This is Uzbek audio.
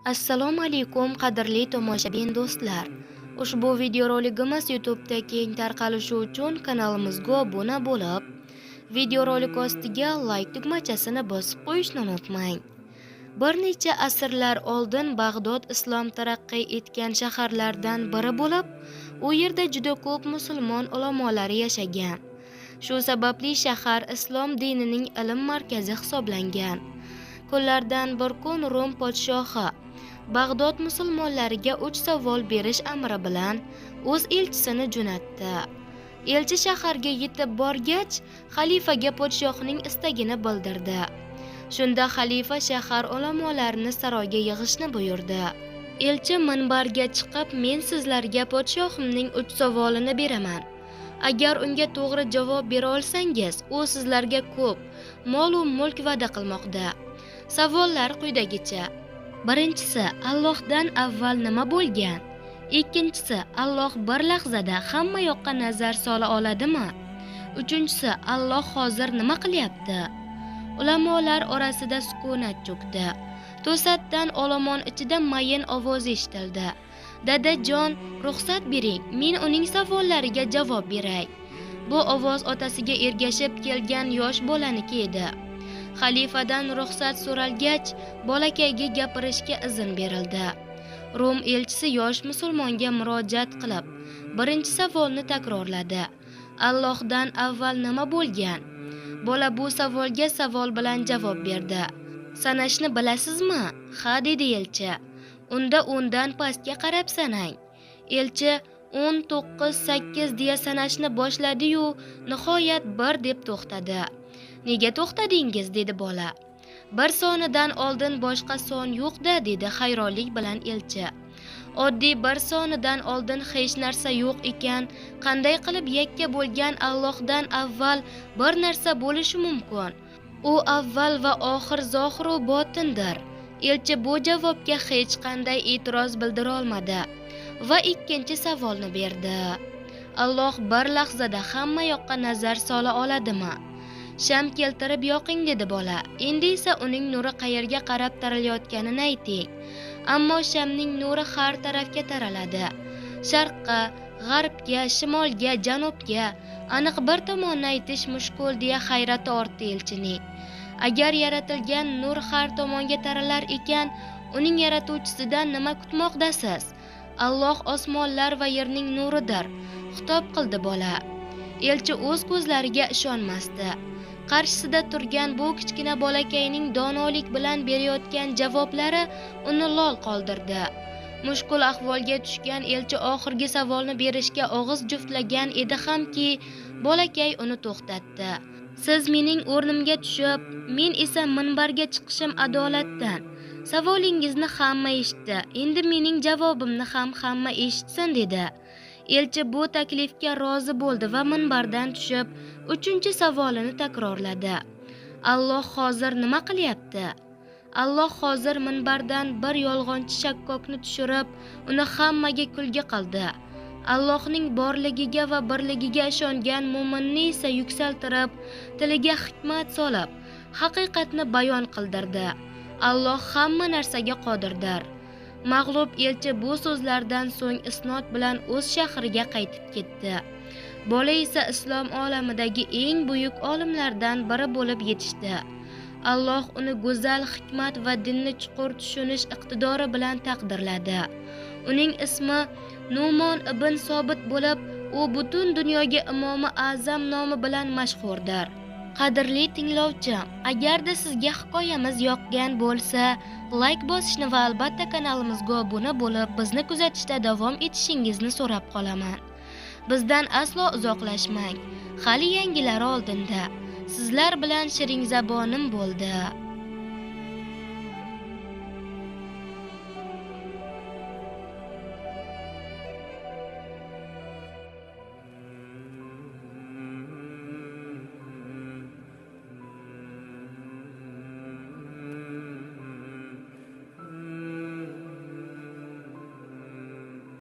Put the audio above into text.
Assalomu alaykum qadrli tomoshabin do'stlar. Ushbu videorolikimiz YouTube'da keng tarqalishi uchun kanalimizga obuna bo'lib, videorolik ostiga like tugmachasini bosib qo'yishni unutmang. Bir necha asrlar oldin Bag'dod islom taraqqiy etgan shaharlardan biri bo'lib, u yerda juda ko'p musulmon ulamolari yashagan. Shu sababli shahar islom dinining ilm markazi hisoblangan. Kunlardan bir kun Rum podshohi Bag'dod musulmonlariga 3 savol berish amri bilan o'z elchisini jo'natdi. Elchi shaharga yetib borgach, xalifaga podshohning istagini bildirdi. Shunda xalifa shahar ulamolarini saroyga yig'ishni buyurdi. Elchi minbarga chiqib, men sizlarga podshohimning 3 savolini beraman. Agar unga to'g'ri javob bera olsangiz, u sizlarga ko'p mol va mulk va'da qilmoqda. Savollar quyidagicha: Birinchisi, Allohdan avval nima bo'lgan? Ikkinchisi, Alloh bir lahzada hamma yoqqa nazar sola oladimi? Uchinchisi, Alloh hozir nima qilyapti? Ulamolar orasida sukunat cho'kdi. To'satdan olomon ichida mayin ovoz eshitildi. Dadajon, ruxsat bering, men uning savollariga javob beray. Bu ovoz otasiga ergashib kelgan yosh bolaniki edi. Xalifadan ruxsat so'ralgach, bolakayga gapirishga izn berildi. Rum elchisi yosh musulmonga murojaat qilib, birinchi savolni takrorladi. Allohdan avval nima bo'lgan? Bola bu savolga savol bilan javob berdi. Sanashni bilasizmi? Ha, dedi elchi. Unda 10dan pastga qarab sanang. Elchi 10, 9, 8 deya sanashni boshladi-yu, nihoyat 1 deb to'xtadi. Nega to'xtadingiz, dedi bola. Bir sonidan oldin boshqa son yo'q-da, dedi hayronlik bilan elchi. Oddiy bir sonidan oldin hech narsa yo'q ekan, qanday qilib yakka bo'lgan Allohdan avval bir narsa bo'lishi mumkin? U avval va oxir zohir va botindir. Elchi bu javobga hech qanday e'tiroz bildira olmadi va ikkinchi savolni berdi. Alloh bir lahzada hamma yoqqa nazar sola oladimi? Sham keltirib yoqing, dedi bola. Endi esa uning nuri qayerga qarab taralayotganini ayting. Ammo shamning nuri har tarafga taraladi. Sharqqa, g'arbga, shimolga, janubga, aniq bir tomonni aytish mushkul, deya hayrati ortdi elchining. Agar yaratilgan nur har tomonga taralar ekan, uning yaratuvchisidan nima kutmoqdasiz? Alloh osmonlar va yerning nuridir, xitob qildi bola. Elchi o'z ko'zlariga ishonmasdi. Qarshisida turgan bu kichkina bolakayning donolik bilan berayotgan javoblari uni lol qoldirdi. Mushkul ahvolga tushgan elchi oxirgi savolni berishga og'iz juftlagan edi hamki, bolakay uni to'xtatdi. Siz mening o'rnimga tushib, men esa minbarga chiqishim adolatdan. Savolingizni hamma eshitdi. Endi mening javobimni ham hamma eshitsin, dedi. Elchi bu taklifga rozi bo'ldi va minbardan tushib, 3-savolini takrorladi. Alloh hozir nima qilyapti? Alloh hozir minbardan bir yolg'onchi shakkokni tushirib, uni hammaga kulgi qildi. Allohning borligiga va birligiga ishongan mu'minni esa yuksaltirib, tiliga hikmat solib, haqiqatni bayon qildirdi. Alloh hamma narsaga qodirdir. Mag'lub elchi bu so'zlardan so'ng isnod bilan o'z shahriga qaytib ketdi. Bola esa islom olamidagi eng buyuk olimlardan biri bo'lib yetishdi. Alloh uni go'zal hikmat va dinni chuqur tushunish iqtidori bilan taqdirladi. Uning ismi Nu'mon ibn Sobit bo'lib, u butun dunyoga imomi azam nomi bilan mashhurdir. Qadrli tinglovchi, agarda sizga hikoyamiz yoqgan bo'lsa, like bosishni va albatta kanalimizga obuna bo'lib, bizni kuzatishda davom etishingizni so'rab qolaman. Bizdan aslo uzoqlashmang. Hali yangilari oldinda. Sizlar bilan Shirin Zabonim bo'ldi.